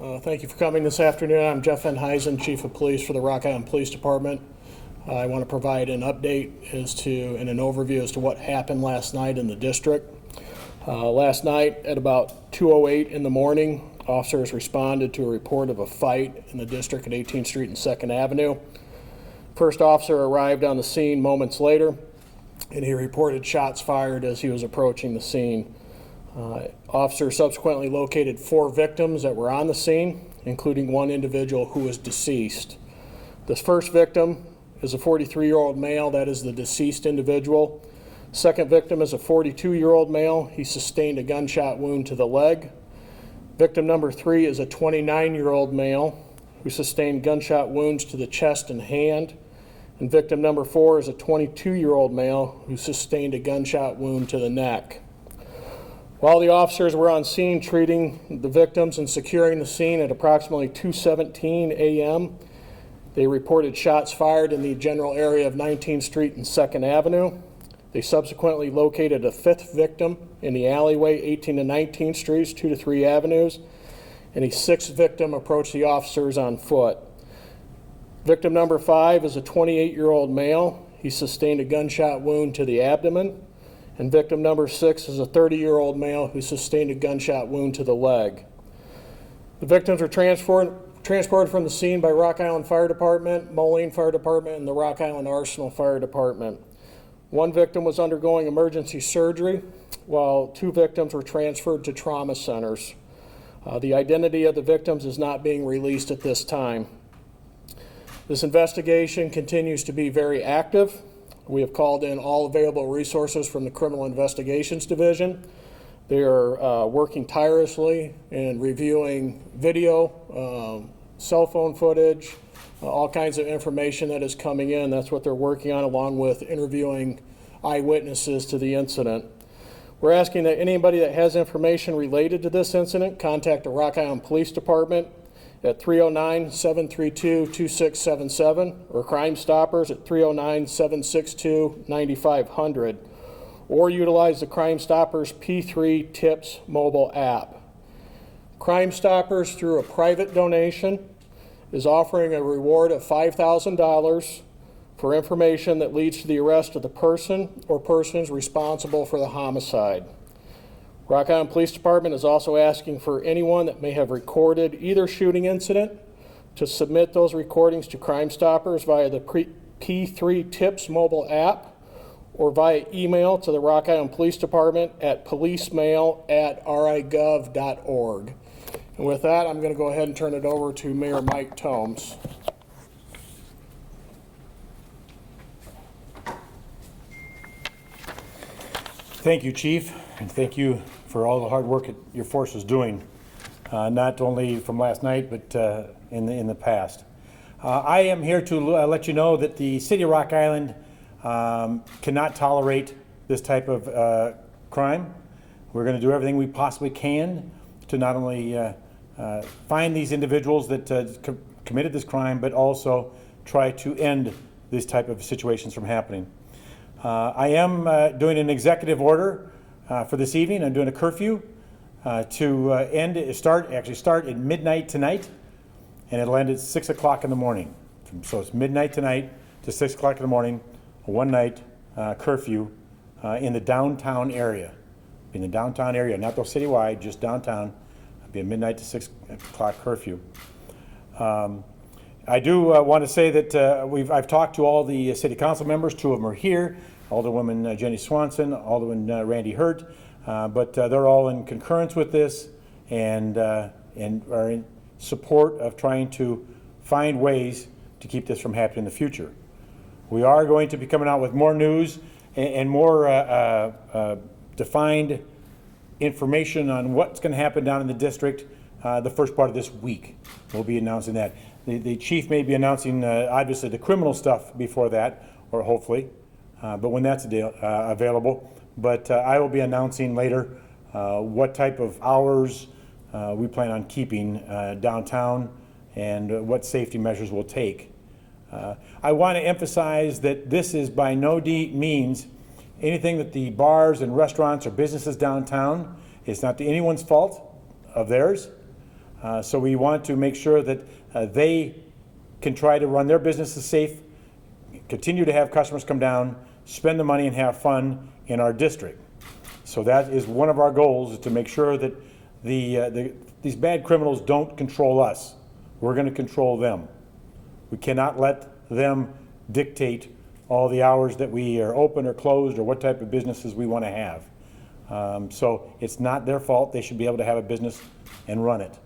Thank you for coming this afternoon. I'm Jeff Enheisen, Chief of Police for the Rock Island Police Department. I want to provide an update and an overview as to what happened last night in the district. Last night at about 2:08 in the morning, officers responded to a report of a fight in the district at 18th Street and 2nd Avenue. First officer arrived on the scene moments later, and he reported shots fired as he was approaching the scene. Officers subsequently located 4 victims that were on the scene, including one individual who was deceased. This first victim is a 43-year-old male. That is the deceased individual. Second victim is a 42-year-old male. He sustained a gunshot wound to the leg. Victim number 3 is a 29-year-old male who sustained gunshot wounds to the chest and hand. And victim number 4 is a 22-year-old male who sustained a gunshot wound to the neck. While the officers were on scene treating the victims and securing the scene at approximately 2:17 a.m., they reported shots fired in the general area of 19th Street and 2nd Avenue. They subsequently located a 5th victim in the alleyway 18 to 19th Streets, 2 to 3 avenues, and a 6th victim approached the officers on foot. Victim number 5 is a 28-year-old male. He sustained a gunshot wound to the abdomen. And victim number 6 is a 30-year-old male who sustained a gunshot wound to the leg. The victims were transported from the scene by Rock Island Fire Department, Moline Fire Department, and the Rock Island Arsenal Fire Department. One victim was undergoing emergency surgery, while 2 victims were transferred to trauma centers. The identity of the victims is not being released at this time. This investigation continues to be very active. We have called in all available resources from the Criminal Investigations Division. They are working tirelessly in reviewing video, cell phone footage, all kinds of information that is coming in. That's what they're working on, along with interviewing eyewitnesses to the incident. We're asking that anybody that has information related to this incident contact the Rock Island Police Department at 309-732-2677 or Crime Stoppers at 309-762-9500, or utilize the Crime Stoppers P3 Tips mobile app. Crime Stoppers, through a private donation, is offering a reward of $5,000 for information that leads to the arrest of the person or persons responsible for the homicide. Rock Island Police Department is also asking for anyone that may have recorded either shooting incident to submit those recordings to Crime Stoppers via the P3 Tips mobile app or via email to the Rock Island Police Department at policemail@rigov.org. And with that, I'm going to go ahead and turn it over to Mayor Mike Tomes. Thank you, Chief, and thank you for all the hard work that your force is doing, not only from last night, but in the past. I am here to let you know that the City of Rock Island cannot tolerate this type of crime. We're going to do everything we possibly can to not only find these individuals that committed this crime, but also try to end this type of situations from happening. I am doing an executive order for this evening. I'm doing a curfew to start at midnight tonight, and it'll end at 6 o'clock in the morning. So it's midnight tonight to 6 o'clock in the morning, a one-night curfew in the downtown area. In the downtown area, not the citywide, just downtown. It'll be a midnight to 6 o'clock curfew. I do want to say that I've talked to all the city council members. 2 of them are here. Alderwoman Jenny Swanson, Alderman Randy Hurt, but they're all in concurrence with this and are in support of trying to find ways to keep this from happening in the future. We are going to be coming out with more news and more defined information on what's going to happen down in the district the first part of this week. We'll be announcing that. The chief may be announcing obviously the criminal stuff before that, or hopefully. But when that's available. But I will be announcing later what type of hours we plan on keeping downtown and what safety measures we'll take. I want to emphasize that this is by no means anything that the bars and restaurants or businesses downtown, it's not anyone's fault of theirs. So we want to make sure that they can try to run their businesses safe, continue to have customers come down, spend the money and have fun in our district. So that is one of our goals, is to make sure that these bad criminals don't control us. We're going to control them. We cannot let them dictate all the hours that we are open or closed or what type of businesses we want to have. So it's not their fault. They should be able to have a business and run it.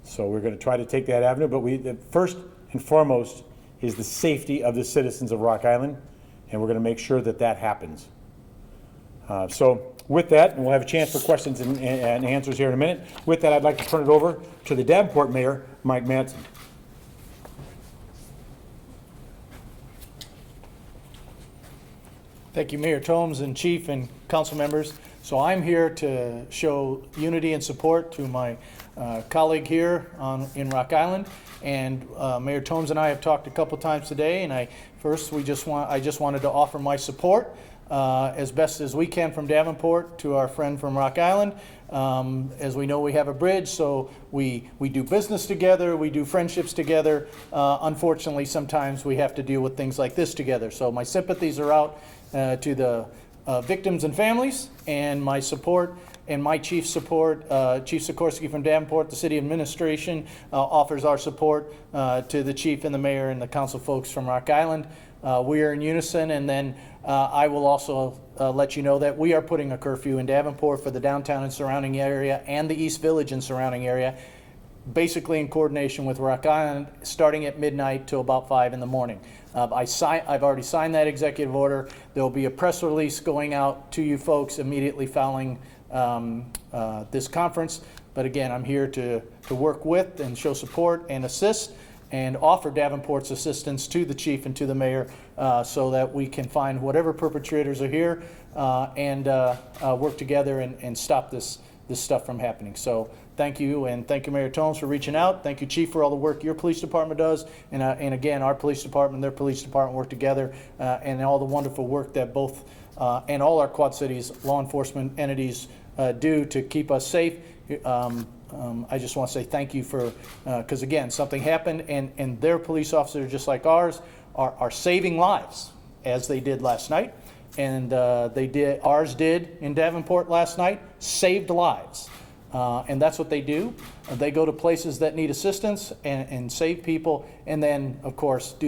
So we're going to try to take that avenue, but the first and foremost is the safety of the citizens of Rock Island, and we're going to make sure that that happens. So with that, and we'll have a chance for questions and answers here in a minute. With that, I'd like to turn it over to the Davenport Mayor, Mike Madsen. Thank you, Mayor Tomes and Chief and council members. So I'm here to show unity and support to my colleague here in Rock Island. And Mayor Tomes and I have talked a couple times today, and I just wanted to offer my support as best as we can from Davenport to our friend from Rock Island. As we know, we have a bridge, so we do business together, we do friendships together. Unfortunately, sometimes we have to deal with things like this together. So my sympathies are out to the victims and families, and my support and my chief's support, Chief Sikorsky from Davenport, the city administration offers our support to the chief and the mayor and the council folks from Rock Island. We are in unison, and then I will also let you know that we are putting a curfew in Davenport for the downtown and surrounding area and the East Village and surrounding area, basically in coordination with Rock Island, starting at midnight till about 5 in the morning. I've already signed that executive order. There will be a press release going out to you folks immediately following this conference. But again, I'm here to work with and show support and assist and offer Davenport's assistance to the chief and to the mayor so that we can find whatever perpetrators are here and work together and stop this stuff from happening. So thank you, and thank you, Mayor Tomes, for reaching out. Thank you, Chief, for all the work your police department does, and again, our police department and their police department work together, and all the wonderful work that both and all our Quad Cities law enforcement entities do to keep us safe. I just want to say thank you for, because again, something happened, and their police officers, just like ours, are saving lives, as they did last night, and ours did in Davenport last night, saved lives. And that's what they do. They go to places that need assistance and save people, and then, of course, do